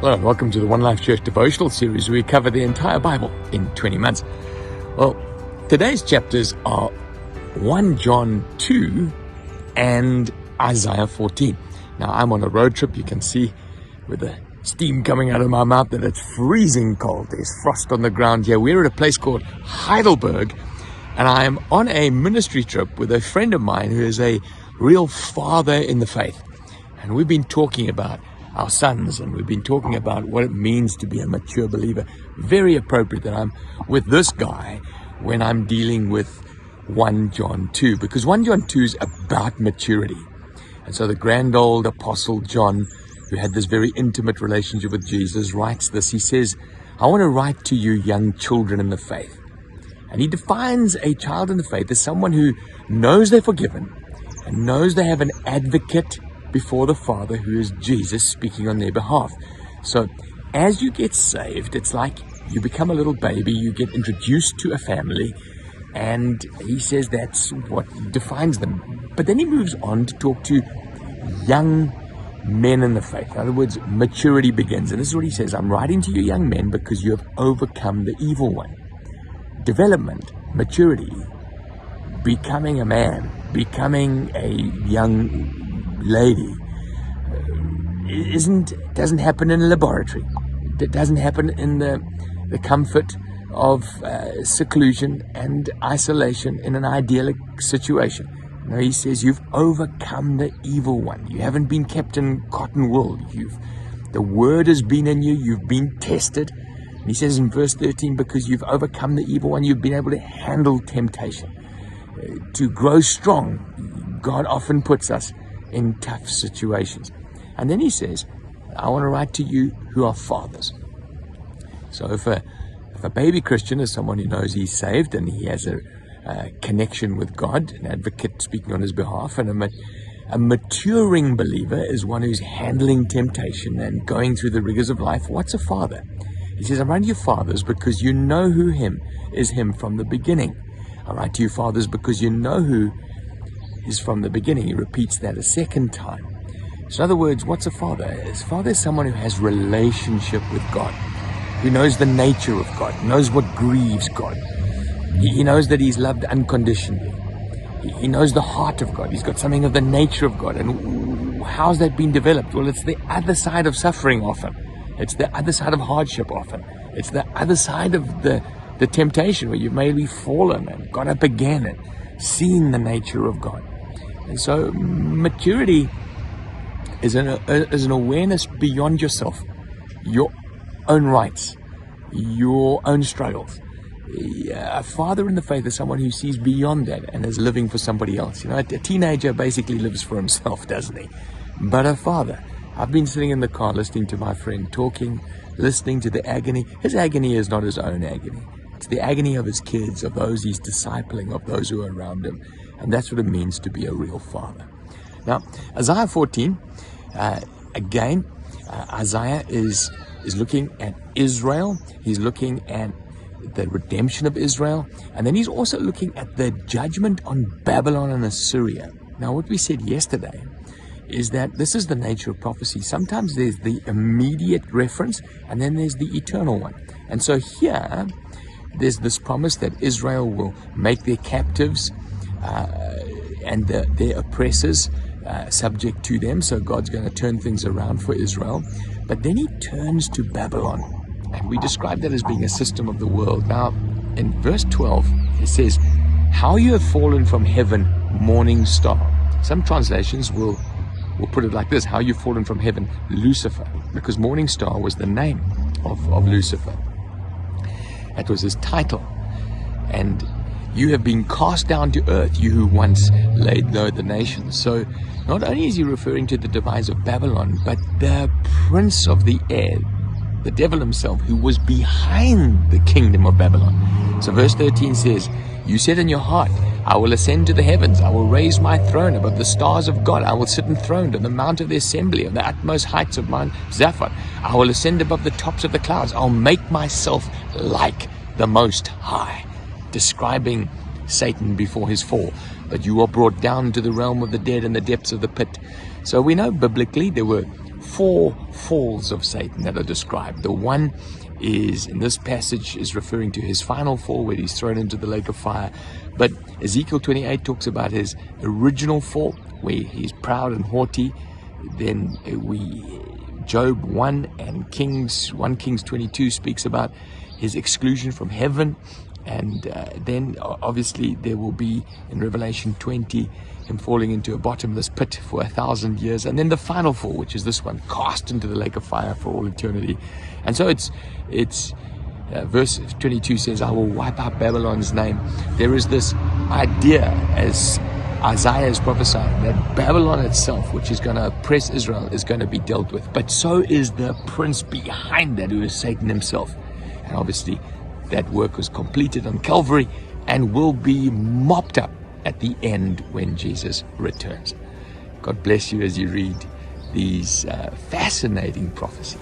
Hello and welcome to the One Life Church devotional series where we cover the entire Bible in 20 months. Well, today's chapters are 1 John 2 and Isaiah 14. Now, I'm on a road trip. You can see with the steam coming out of my mouth that it's freezing cold. There's frost on the ground here. We're at a place called Heidelberg, and I am on a ministry trip with a friend of mine who is a real father in the faith. And we've been talking about our sons, and we've been talking about what it means to be a mature believer. Very appropriate that I'm with this guy when I'm dealing with 1 John 2, because 1 John 2 is about maturity. And so the grand old apostle John, who had this very intimate relationship with Jesus, writes this. He says, I want to write to you young children in the faith. And he defines a child in the faith as someone who knows they're forgiven and knows they have an advocate before the Father, who is Jesus, speaking on their behalf. So as you get saved, it's like you become a little baby, you get introduced to a family, and he says that's what defines them. But then he moves on to talk to young men in the faith. In other words, maturity begins. And this is what he says: I'm writing to you young men because you have overcome the evil one. Development, maturity, becoming a man, becoming a young lady doesn't happen in a laboratory. It doesn't happen in the comfort of seclusion and isolation in an idyllic situation. No, he says you've overcome the evil one. You haven't been kept in cotton wool. The word has been in you. You've been tested. And he says in verse 13, because you've overcome the evil one, you've been able to handle temptation. To grow strong, God often puts us in tough situations. And then he says, I want to write to you who are fathers. So if a baby Christian is someone who knows he's saved and he has a connection with God, an advocate speaking on his behalf, and a maturing believer is one who's handling temptation and going through the rigors of life. What's a father? He says, I write to you fathers because you know who him is him from the beginning. I write to you fathers because you know who is from the beginning. He repeats that a second time. So in other words, what's a father? A father is someone who has relationship with God, who knows the nature of God, knows what grieves God. He knows that he's loved unconditionally. He knows the heart of God. He's got something of the nature of God. And how's that been developed? Well, it's the other side of suffering often. It's the other side of hardship often. It's the other side of the temptation where you've maybe fallen and got up again and seen the nature of God. And so maturity is an awareness beyond yourself, your own rights, your own struggles. A father in the faith is someone who sees beyond that and is living for somebody else. You know, a teenager basically lives for himself, doesn't he? But a father, I've been sitting in the car listening to my friend talking, listening to the agony. His agony is not his own agony. It's the agony of his kids, of those he's discipling, of those who are around him. And that's what it means to be a real father. Now, Isaiah 14, again, Isaiah is looking at Israel. He's looking at the redemption of Israel. And then he's also looking at the judgment on Babylon and Assyria. Now, what we said yesterday is that this is the nature of prophecy. Sometimes there's the immediate reference, and then there's the eternal one. And so here, there's this promise that Israel will make their captives and their oppressors subject to them. So God's going to turn things around for Israel. But then he turns to Babylon. And we describe that as being a system of the world. Now, in verse 12, it says, how you have fallen from heaven, morning star. Some translations will put it like this: how you've fallen from heaven, Lucifer. Because morning star was the name of Lucifer. That was his title. And you have been cast down to earth, you who once laid low the nations. So not only is he referring to the demise of Babylon, but the prince of the air, the devil himself, who was behind the kingdom of Babylon. So verse 13 says, you said in your heart, I will ascend to the heavens. I will raise my throne above the stars of God. I will sit enthroned on the mount of the assembly, of the utmost heights of Mount Zaphon. I will ascend above the tops of the clouds. I'll make myself like the Most High. Describing Satan before his fall. But you are brought down to the realm of the dead and the depths of the pit. So we know biblically there were 4 falls of Satan that are described. The one is, in this passage, is referring to his final fall where he's thrown into the lake of fire. But Ezekiel 28 talks about his original fall where he's proud and haughty. Then Job 1 and 1 Kings 22 speaks about his exclusion from heaven. And then obviously there will be in Revelation 20 him falling into a bottomless pit for 1,000 years, and then the final fall, which is this one, cast into the lake of fire for all eternity. And so it's verse 22 says, I will wipe out Babylon's name. There is this idea, as Isaiah is prophesying, that Babylon itself, which is going to oppress Israel, is going to be dealt with. But so is the prince behind that, who is Satan himself. And obviously that work was completed on Calvary and will be mopped up at the end when Jesus returns. God bless you as you read these fascinating prophecies.